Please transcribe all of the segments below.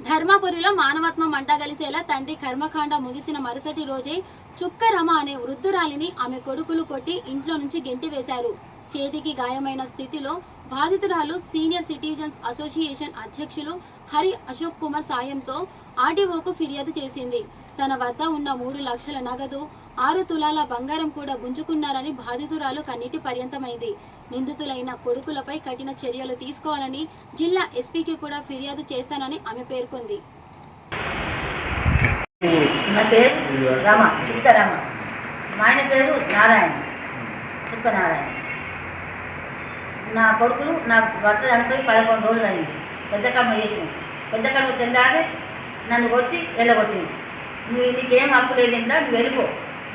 ధర్మపురిలో మానవత్వం మంటగలిసేలా తండ్రి కర్మకాండ ముగిసిన మరుసటి రోజే చుక్క రమ అనే వృద్ధురాలిని ఆమె కొడుకులు కొట్టి ఇంట్లో నుంచి గెంటివేశారు. చేతికి గాయమైన స్థితిలో బాధితురాలు సీనియర్ సిటిజన్స్ అసోసియేషన్ అధ్యక్షులు హరి అశోక్ కుమార్ సాయంతో ఆర్డీఓకు ఫిర్యాదు చేసింది. తన వద్ద ఉన్న 3 లక్షల నగదు, 6 తులాల బంగారం కూడా గుంజుకున్నారని బాధితురాలు కన్నీటి పర్యంతమైంది. నిందితులైన కొడుకులపై కఠిన చర్యలు తీసుకోవాలని జిల్లా ఎస్పీకి కూడా ఫిర్యాదు చేస్తానని ఆమె పేర్కొంది. నా పేరు రమ, చుక్క రమ. మా ఆయన పేరు నారాయణ, చుక్క నారాయణ. నా కొడుకులు నా భర్త చనిపోయి 11 రోజులు అయింది. పెద్ద కర్మ చేసినాం. పెద్ద కర్మ తెల్లారి నన్ను కొట్టి వెళ్ళగొట్టింది. నీకేం హక్కు లేదు ఇంట్లో, నువ్వు వెళ్ళిపో,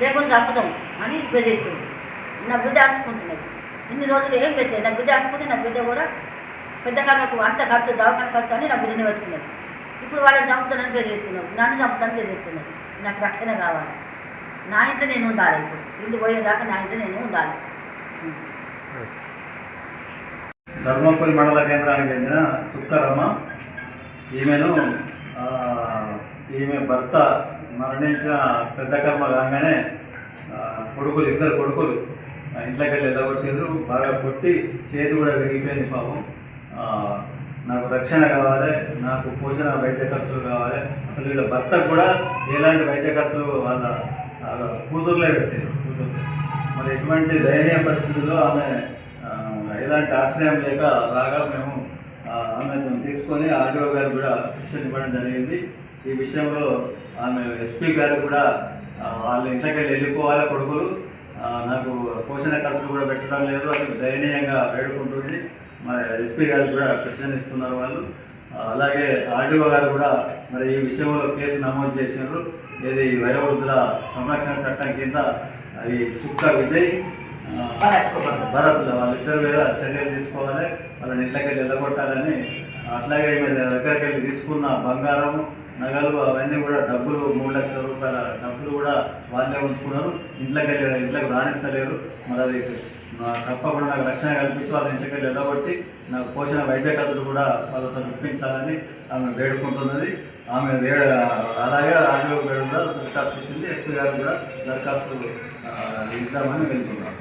లేకుండా చంపుతాం అని బెదిరిస్తుంది. నా బిడ్డ ఆడుచుకుంటున్నది. ఇన్ని రోజులు ఏం పెట్టేది. నా బిడ్డ ఆడుచుకుంటే నా బిడ్డ కూడా పెద్ద కర్మకు అంత ఖర్చు, దవాఖాన ఖర్చు అని నా బిడ్డని పెట్టుకున్నది. ఇప్పుడు వాళ్ళని చంపుతానని బెదిరిస్తున్నాడు, నన్ను చంపుతానని బెదిరిస్తున్నాడు. నాకు రక్షణ కావాలి. నా ఇంట్లో నేను ఉండాలి. ఇప్పుడు ఇంటి పోయేదాకా నా ఇంట్లో నేను ఉండాలి. ధర్మపురి మండల కేంద్రానికి చెందిన చుక్క రమ. ఈమె భర్త మరణించిన పెద్ద కర్మ కాగానే ఇద్దరు కొడుకులు ఇంట్లోకి వెళ్ళి వెళ్ళగొట్టిండ్రు. బాగా కొట్టి చేతి కూడా విరిగిపోయింది పాపం. నాకు రక్షణ కావాలి, నాకు పోషణ వైద్య ఖర్చులు కావాలి. అసలు వీళ్ళ భర్తకు కూడా ఎలాంటి వైద్య ఖర్చులు వాళ్ళ కూతురులే పెట్టారు. మరి ఎటువంటి దయనీయ పరిస్థితుల్లో ఆమె ఎలాంటి ఆశ్రయం లేక రాగా మేము ఆమె తీసుకొని ఆర్డీఓ గారు కూడా శిక్షణ ఇవ్వడం జరిగింది. ఈ విషయంలో ఆమె ఎస్పీ గారు కూడా వాళ్ళ ఇంట్లోకి వెళ్ళిపోవాలి కొడుకులు, నాకు పోషణ ఖర్చులు కూడా పెట్టడం లేదు అది దయనీయంగా వేడుకుంటుంది. మరి ఎస్పీ గారు కూడా శిక్షణ ఇస్తున్నారు వాళ్ళు. అలాగే ఆర్డీఓ గారు కూడా మరి ఈ విషయంలో కేసు నమోదు చేసినారు. ఇది వయోవృద్ధుల సంరక్షణ చట్టం కింద ఈ చుక్క విజయ్, భరత్ వాళ్ళిద్దరి మీద చర్యలు తీసుకోవాలి, వాళ్ళని ఇంట్లోకి వెళ్ళి వెళ్ళగొట్టాలని. అట్లాగే దగ్గరికి వెళ్ళి తీసుకున్న బంగారం, నగలు అవన్నీ కూడా డబ్బులు 3 లక్షల రూపాయల డబ్బులు కూడా వాళ్ళే ఉంచుకున్నారు. ఇంట్లోకి రాణిస్తలేరు. మరి అది తప్పకుండా నాకు రక్షణ కల్పించి వాళ్ళ ఇంట్లోకి వెళ్ళి వెళ్ళగొట్టి నాకు పోషణ వైద్య ఖర్చులు కూడా వాళ్ళతో ఇప్పించాలని ఆమె వేడుకుంటున్నది. ఆమె అలాగే ఆర్డీఓ గారు కూడా దరఖాస్తు ఇచ్చింది. ఎస్పీ గారు కూడా దరఖాస్తు ఇద్దామని వెళ్తున్నారు.